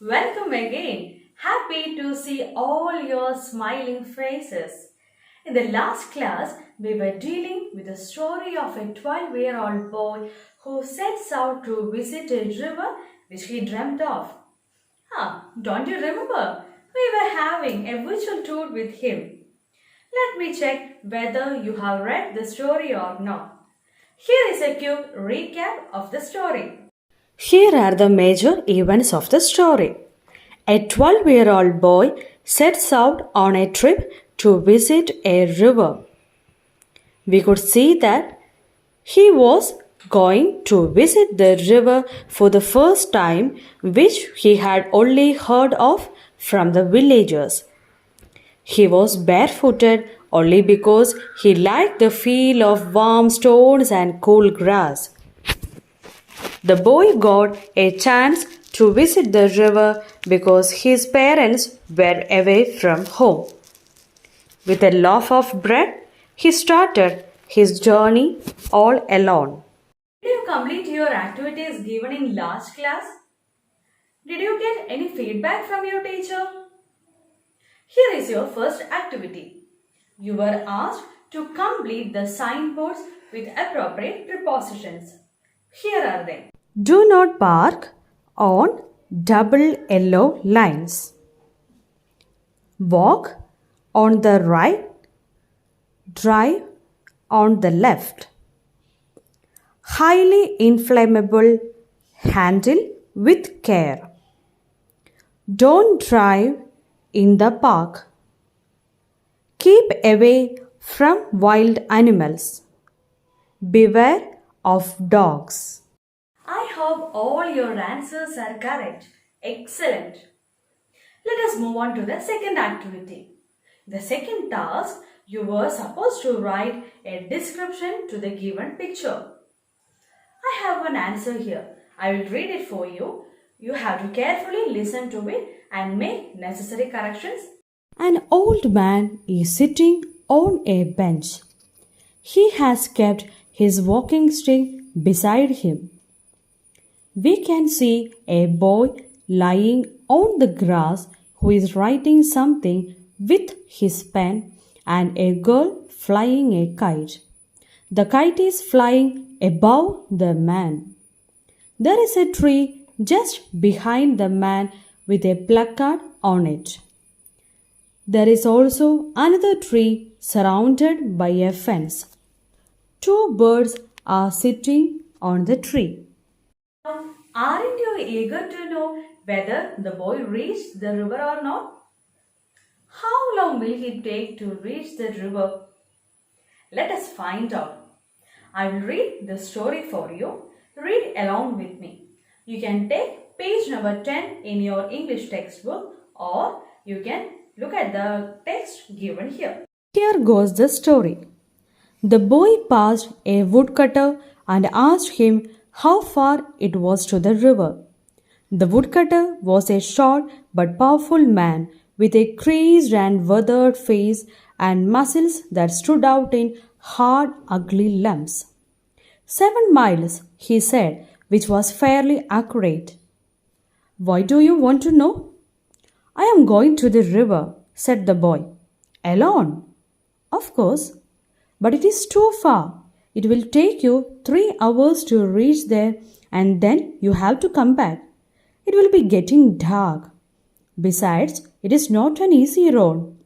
Welcome again. Happy to see all your smiling faces. In the last class, we were dealing with the story of a 12-year-old boy who sets out to visit a river which he dreamt of. Don't you remember? We were having a virtual tour with him. Let me check whether you have read the story or not. Here is a quick recap of the story. Here are the major events of the story. A 12-year-old boy sets out on a trip to visit a river. We could see that he was going to visit the river for the first time, which he had only heard of from the villagers. He was barefooted only because he liked the feel of warm stones and cool grass. The boy got a chance to visit the river because his parents were away from home. With a loaf of bread, he started his journey all alone. Did you complete your activities given in last class? Did you get any feedback from your teacher? Here is your first activity. You were asked to complete the signposts with appropriate prepositions. Here are they. Do not park on double yellow lines. Walk on the right. Drive on the left. Highly inflammable. Handle with care. Don't drive in the park. Keep away from wild animals. Beware of dogs. I hope all your answers are correct. Excellent. Let us move on to the second activity. The second task, you were supposed to write a description to the given picture. I have an answer here. I will read it for you. You have to carefully listen to it and make necessary corrections. An old man is sitting on a bench. He has kept his walking stick beside him. We can see a boy lying on the grass who is writing something with his pen and a girl flying a kite. The kite is flying above the man. There is a tree just behind the man with a placard on it. There is also another tree surrounded by a fence. Two birds are sitting on the tree. Aren't you eager to know whether the boy reached the river or not? How long will he take to reach the river? Let us find out. I will read the story for you. Read along with me. You can take page number 10 in your English textbook or you can look at the text given here. Here goes the story. The boy passed a woodcutter and asked him how far it was to the river. The woodcutter was a short but powerful man with a creased and withered face and muscles that stood out in hard, ugly lumps. 7 miles, he said, which was fairly accurate. Why do you want to know? I am going to the river, said the boy. Alone? Of course, but it is too far. It will take you 3 hours to reach there and then you have to come back. It will be getting dark. Besides, it is not an easy road.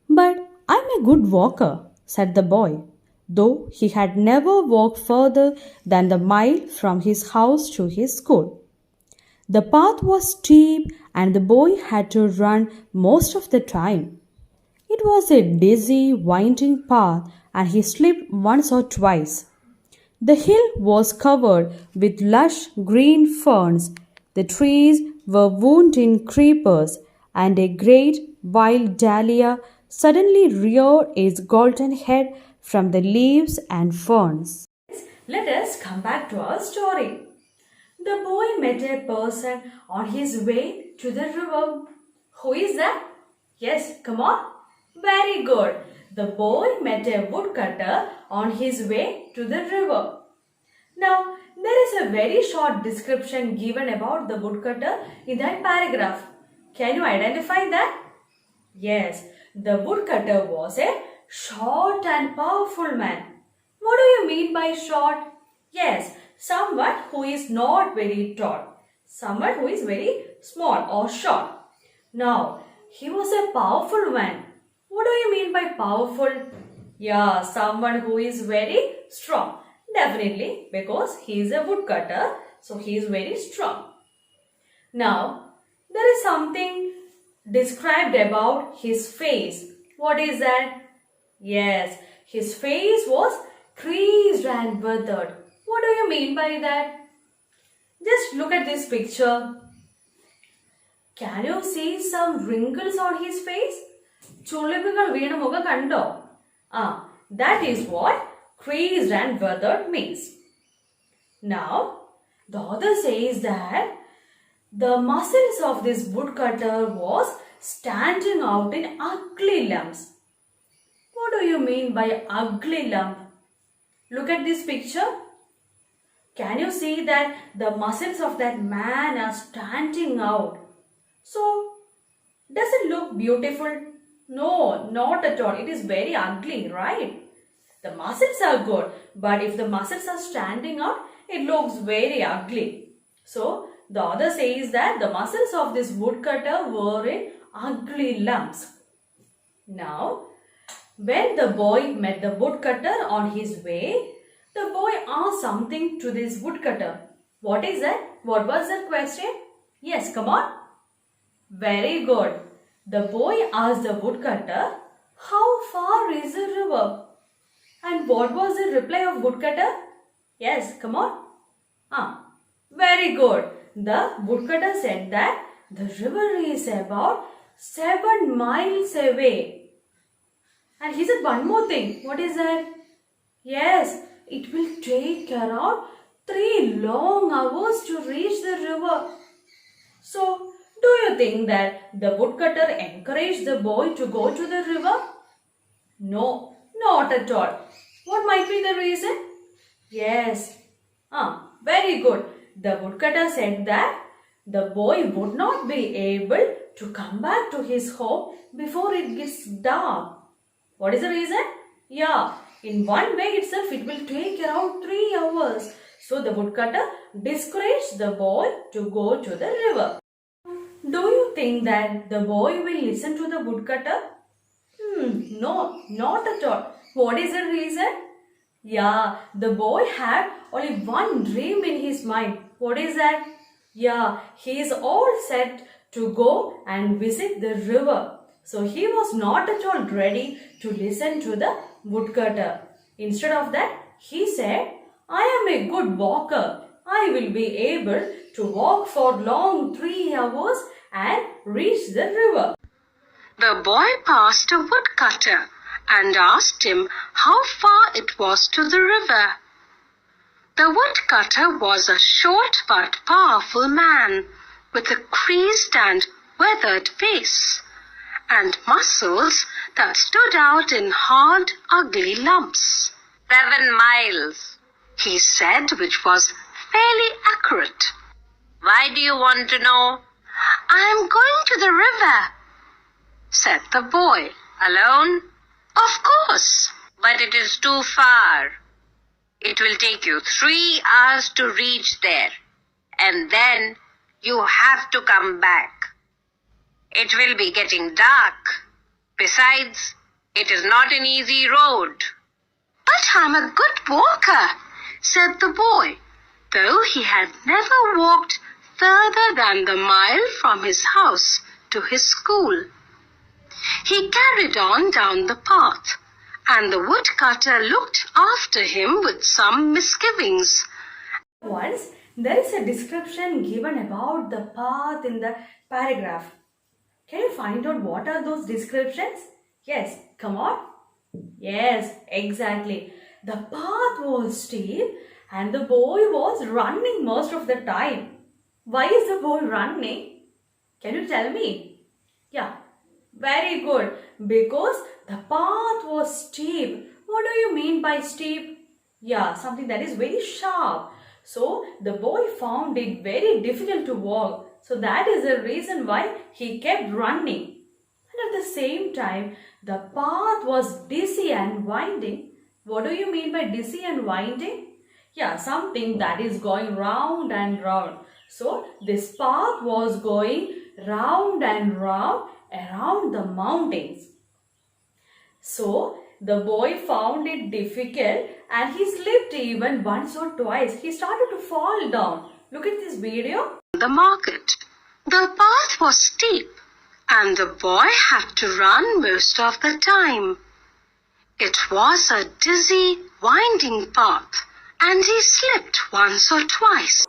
But I am a good walker, said the boy, though he had never walked further than the mile from his house to his school. The path was steep and the boy had to run most of the time. It was a dizzy, winding path and he slipped once or twice. The hill was covered with lush green ferns. The trees were wound in creepers and a great wild dahlia suddenly reared its golden head from the leaves and ferns. Let us come back to our story. The boy met a person on his way to the river. Who is that? Yes, come on. Very good. The boy met a woodcutter on his way to the river. Now, there is a very short description given about the woodcutter in that paragraph. Can you identify that? Yes, the woodcutter was a short and powerful man. What do you mean by short? Yes, someone who is not very tall. Someone who is very small or short. Now, he was a powerful man. What do you mean by powerful? Yeah, someone who is very strong. Definitely, because he is a woodcutter, so he is very strong. Now, there is something described about his face. What is that? Yes, his face was creased and withered. What do you mean by that? Just look at this picture. Can you see some wrinkles on his face? ചുളിവുകൾ വീണ മുഖം കണ്ടോ? That is what creased and withered means. Now, the author says that the muscles of this woodcutter was standing out in ugly lumps. What do you mean by ugly lump? Look at this picture. Can you see that the muscles of that man are standing out? So, does it look beautiful? No, not at all. It is very ugly, right? The muscles are good, but if the muscles are standing out, it looks very ugly. So, the author says that the muscles of this woodcutter were in ugly lumps. Now, when the boy met the woodcutter on his way, the boy asked something to this woodcutter. What is that? What was the question? Yes, come on. Very good. The boy asked the woodcutter, how far is the river? And what was the reply of woodcutter? Yes, come on. Very good. The woodcutter said that the river is about 7 miles away. And he said one more thing. What is that? Yes, it will take around 3 long hours to reach the river. So, do you think that the woodcutter encouraged the boy to go to the river? No, not at all. What might be the reason? Yes. Very good. The woodcutter said that the boy would not be able to come back to his home before it gets dark. What is the reason? Yeah, in one way itself it will take around 3 hours. So the woodcutter discouraged the boy to go to the river. Do you think that the boy will listen to the woodcutter? No, not at all. What is the reason? Yeah, the boy had only one dream in his mind. What is that? Yeah, he is all set to go and visit the river. So he was not at all ready to listen to the woodcutter. Instead of that, he said, I am a good walker. I will be able to walk for long 3 hours and reach the river. The boy passed a woodcutter and asked him how far it was to the river. The woodcutter was a short but powerful man with a creased and weathered face and muscles that stood out in hard, ugly lumps. 7 miles, he said, which was fairly accurate. Why do you want to know? I am going to the river, said the boy. Alone? Of course. But it is too far. It will take you 3 hours to reach there. And then you have to come back. It will be getting dark. Besides, it is not an easy road. But I'm a good walker, said the boy, though he had never walked further than the mile from his house to his school. He carried on down the path, and the woodcutter looked after him with some misgivings. Once, there is a description given about the path in the paragraph. Can you find out what are those descriptions? Yes, come on. Yes, exactly. The path was steep and the boy was running most of the time. Why is the boy running? Can you tell me? Yeah, very good. Because the path was steep. What do you mean by steep? Yeah, something that is very sharp. So the boy found it very difficult to walk. So that is the reason why he kept running. And at the same time, the path was dizzy and winding. What do you mean by dizzy and winding? Yeah, something that is going round and round. So this path was going round and round around the mountains. So the boy found it difficult and he slipped even once or twice. He started to fall down. Look at this video. The market. The path was steep and the boy had to run most of the time. It was a dizzy, winding path and he slipped once or twice.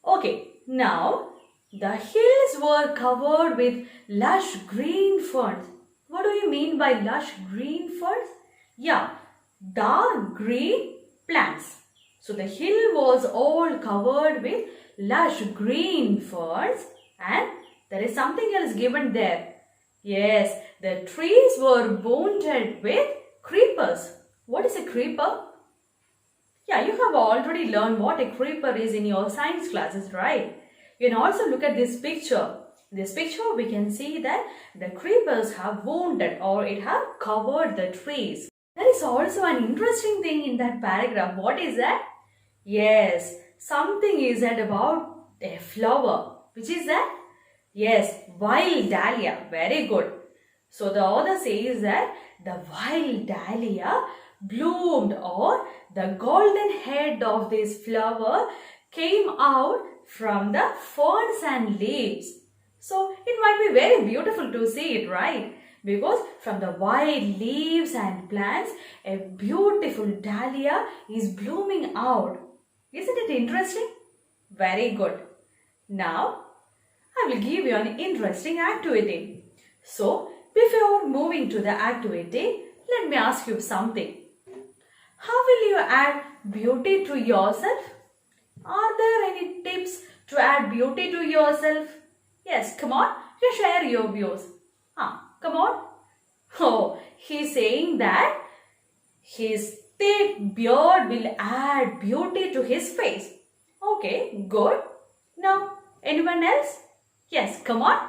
Okay, now the hills were covered with lush green ferns. What do you mean by lush green ferns? Yeah, dark green plants. So the hill was all covered with lush green ferns and there is something else given there. Yes, the trees were bounded with creepers. What is a creeper? Yeah, you have already learned what a creeper is in your science classes, right? You can also look at this picture. In this picture, we can see that the creepers have wounded or it have covered the trees. There is also an interesting thing in that paragraph. What is that? Yes, something is said about a flower. Which is that? Yes, wild dahlia. Very good. So the author says that the wild dahlia bloomed or the golden head of this flower came out from the ferns and leaves. So it might be very beautiful to see it, right? Because from the wild leaves and plants, a beautiful dahlia is blooming out. Isn't it interesting? Very good. Now, I will give you an interesting activity. So, before moving to the activity, let me ask you something. How will you add beauty to yourself? Are there any tips to add beauty to yourself? Yes, come on, you share your views. Come on. Oh, he's saying that his thick beard will add beauty to his face. Okay, good. Now, anyone else? Yes, come on.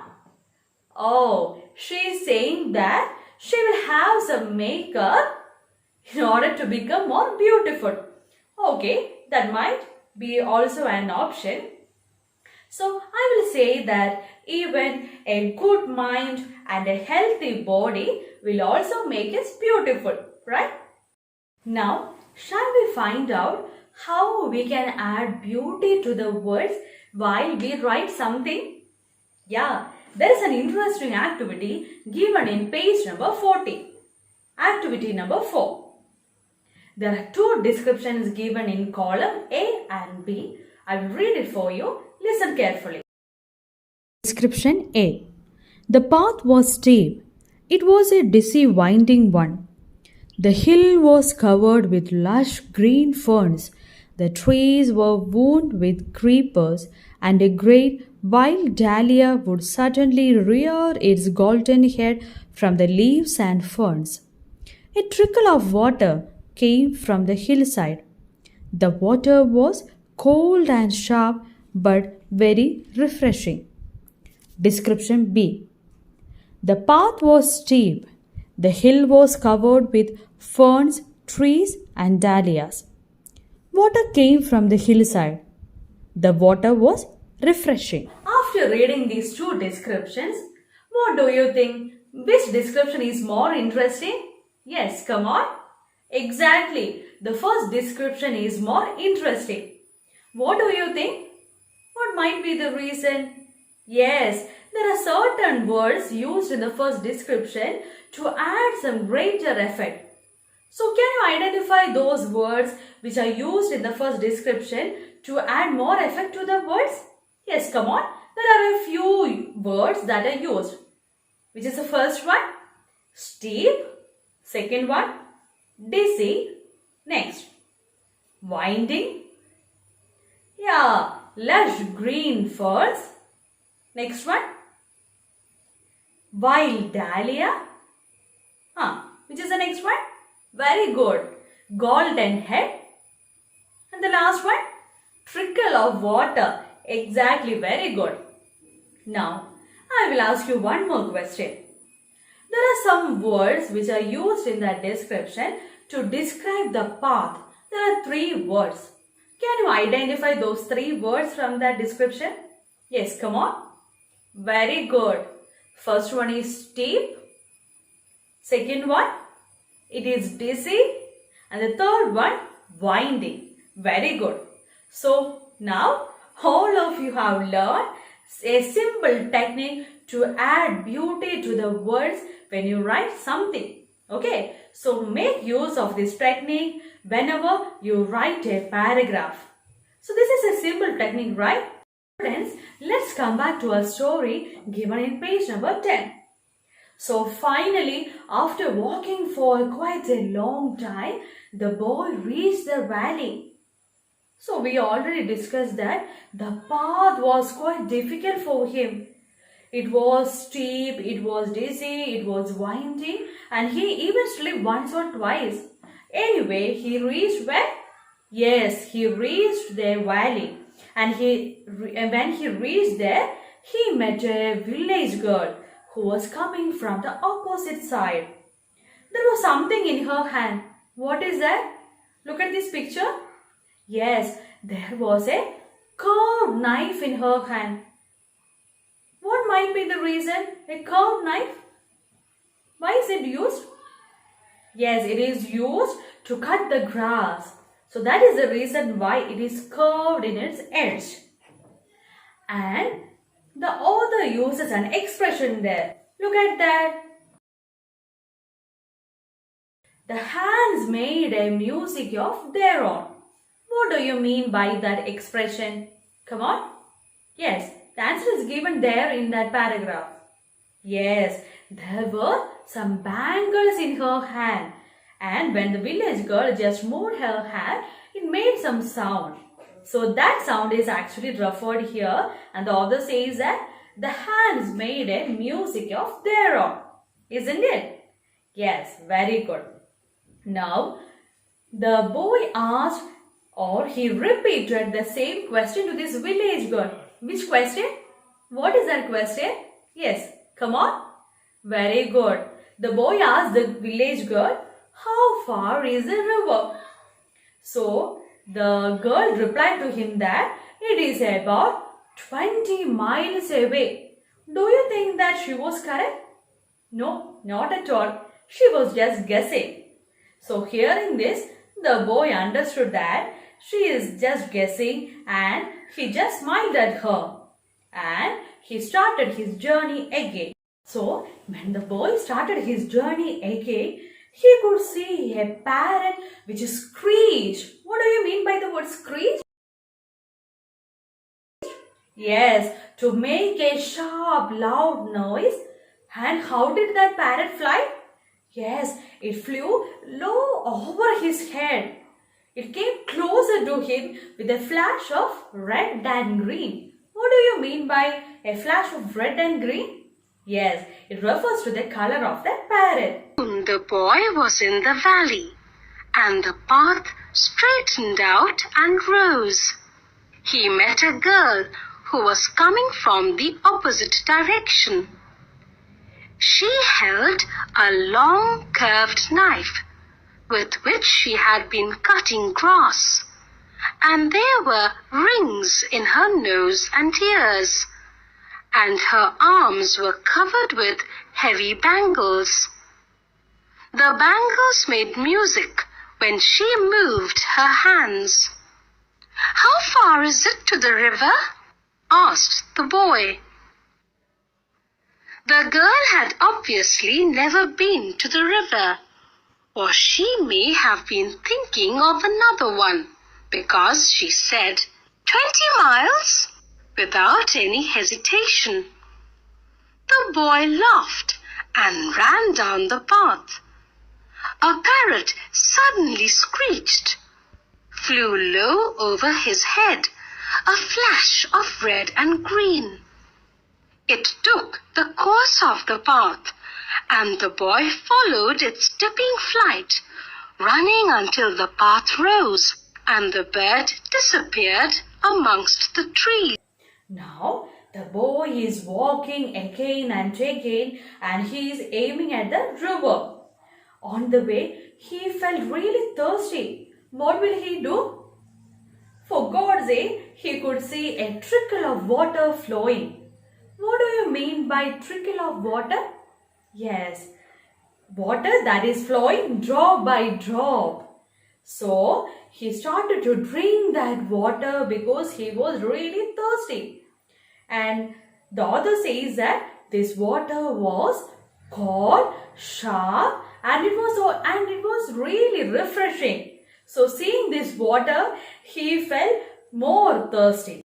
Oh, she's saying that she will have some makeup in order to become more beautiful. Okay, that might be also an option. So I will say that even a good mind and a healthy body will also make us beautiful, right? Now, shall we find out how we can add beauty to the words while we write something? Yeah, there is an interesting activity given in page number 40. Activity number 4. There are two descriptions given in column A and B. I will read it for you. Listen carefully. Description A. The path was steep. It was a dizzy winding one. The hill was covered with lush green ferns. The trees were wound with creepers, and a great wild dahlia would suddenly rear its golden head from the leaves and ferns. A trickle of water came from the hillside. The water was cold and sharp but very refreshing. Description B. The path was steep. The hill was covered with ferns, trees, and dahlias. Water came from the hillside. The water was refreshing. After reading these two descriptions, what do you think? Which description is more interesting? Yes, come on. Exactly. The first description is more interesting. What do you think? What might be the reason? Yes, there are certain words used in the first description to add some greater effect. So can you identify those words which are used in the first description to add more effect to the words? Yes, come on. There are a few words that are used. Which is the first one? Steep. Second one? Dizzy. Next. Winding. Yeah, lush green ferns. Next one? Wild dahlia. Which is the next one? Very good. Golden head. of water. Exactly, very good. Now, I will ask you one more question. There are some words which are used in that description to describe the path. There are 3 words. Can you identify those 3 words from that description? Yes, come on. Very good. First one is steep. Second one, it is dizzy. And the third one, winding. Very good. So, now all of you have learned a simple technique to add beauty to the words when you write something. Okay, so make use of this technique whenever you write a paragraph. So this is a simple technique, right? Friends, let's come back to our story given in page number 10. So finally, after walking for quite a long time, the boy reached the valley. So we already discussed that the path was quite difficult for him. It was steep, it was dizzy, it was winding, and he even slipped once or twice. Anyway, he reached where? Yes, he reached the valley. And when he reached there, he met a village girl who was coming from the opposite side. There was something in her hand. What is that? Look at this picture. Yes, there was a curved knife in her hand. What might be the reason? A curved knife? Why is it used? Yes, it is used to cut the grass. So that is the reason why it is curved in its edge. And the author uses an expression there. Look at that. The hands made a music of their own. What do you mean by that expression? Come on. Yes, the answer is given there in that paragraph. Yes, there were some bangles in her hand. And when the village girl just moved her hand, it made some sound. So that sound is actually referred here, and the author says that the hands made a music of their own. Isn't it? Yes, very good. Now, the boy asked, or he repeated the same question to this village girl. Which question? What is that question? Yes, come on. Very good. The boy asked the village girl, how far is the river? So, the girl replied to him that it is about 20 miles away. Do you think that she was correct? No, not at all. She was just guessing. So, hearing this, the boy understood that she is just guessing, and he just smiled at her. And he started his journey again. So, when the boy started his journey again, he could see a parrot which screeched. What do you mean by the word screech? Yes, to make a sharp, loud noise. And how did that parrot fly? Yes, it flew low over his head. It came closer to him with a flash of red and green. What do you mean by a flash of red and green? Yes, it refers to the color of that parrot. The boy was in the valley, and the path straightened out and rose. He met a girl who was coming from the opposite direction. She held a long curved knife with which she had been cutting grass, and there were rings in her nose and ears, and her arms were covered with heavy bangles. The bangles made music when she moved her hands. How far is it to the river? Asked the boy. The girl had obviously never been to the river, or she may have been thinking of another one, because she said, 20 miles, without any hesitation. The boy laughed and ran down the path. A parrot suddenly screeched, flew low over his head, a flash of red and green. It took the course of the path, and the boy followed its dipping flight, running until the path rose and the bird disappeared amongst the trees. Now the boy is walking again and again and he is aiming at the river. On the way, he felt really thirsty. What will he do? For God's sake, he could see a trickle of water flowing. What do you mean by trickle of water? Yes, water that is flowing drop by drop. So, he started to drink that water because he was really thirsty. And the author says that this water was cold, sharp, and it was really refreshing. So seeing this water, he felt more thirsty.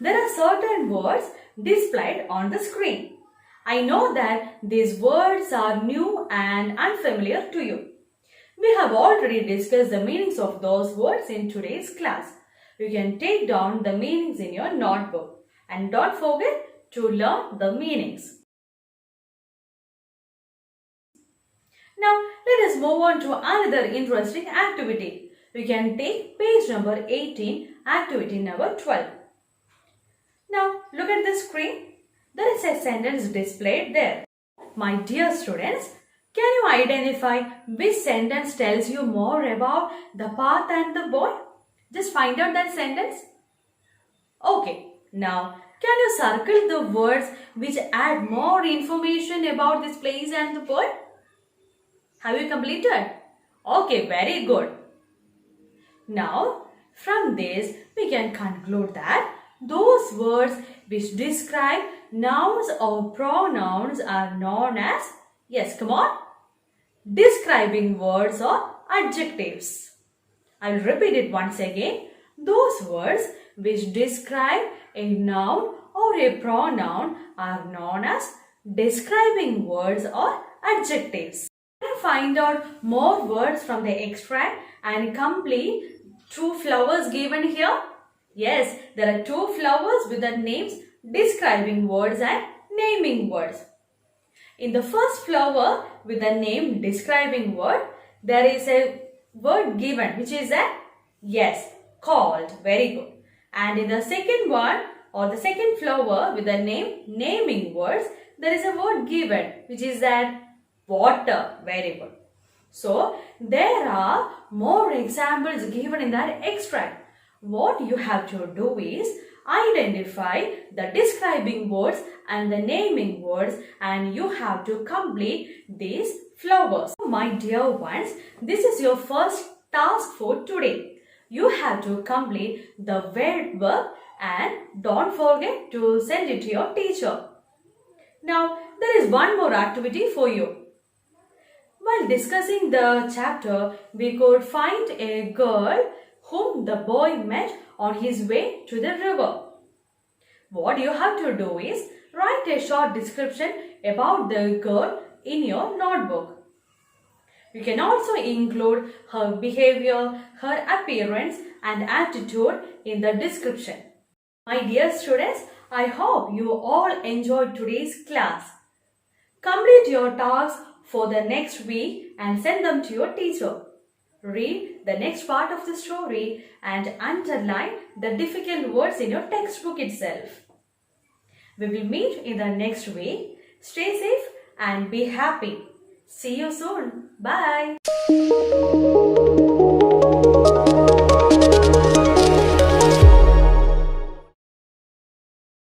There are certain words displayed on the screen. I know that these words are new and unfamiliar to you. We have already discussed the meanings of those words in today's class. You can take down the meanings in your notebook and don't forget to learn the meanings. Now, let us move on to another interesting activity. You can take page number 18, activity number 12. Now, look at the screen. There is a sentence displayed there. My dear students, can you identify which sentence tells you more about the path and the boy? Just find out that sentence. Okay, now can you circle the words which add more information about this place and the boy? Have you completed? Okay, very good. Now, from this, we can conclude that those words which describe nouns or pronouns are known as, yes, come on, describing words or adjectives. I'll repeat it once again. Those words which describe a noun or a pronoun are known as describing words or adjectives. Find out more words from the extract and complete two flowers given here. Yes, there are two flowers with the names describing words and naming words. In the first flower with the name describing word, there is a word given which is a, yes, called. Very good. And in the second one or the second flower with the name naming words, there is a word given which is that water. Very good. So, there are more examples given in that extract. What you have to do is identify the describing words and the naming words and you have to complete these flowers. My dear ones, this is your first task for today. You have to complete the word work and don't forget to send it to your teacher. Now, there is one more activity for you. While discussing the chapter, we could find a girl whom the boy met on his way to the river. What you have to do is write a short description about the girl in your notebook. You can also include her behavior, her appearance and attitude in the description. My dear students, I hope you all enjoyed today's class. Complete your tasks for the next week and send them to your teacher. Read the next part of the story and underline the difficult words in your textbook itself. We will meet in the next week. Stay safe and be happy. See you soon. Bye.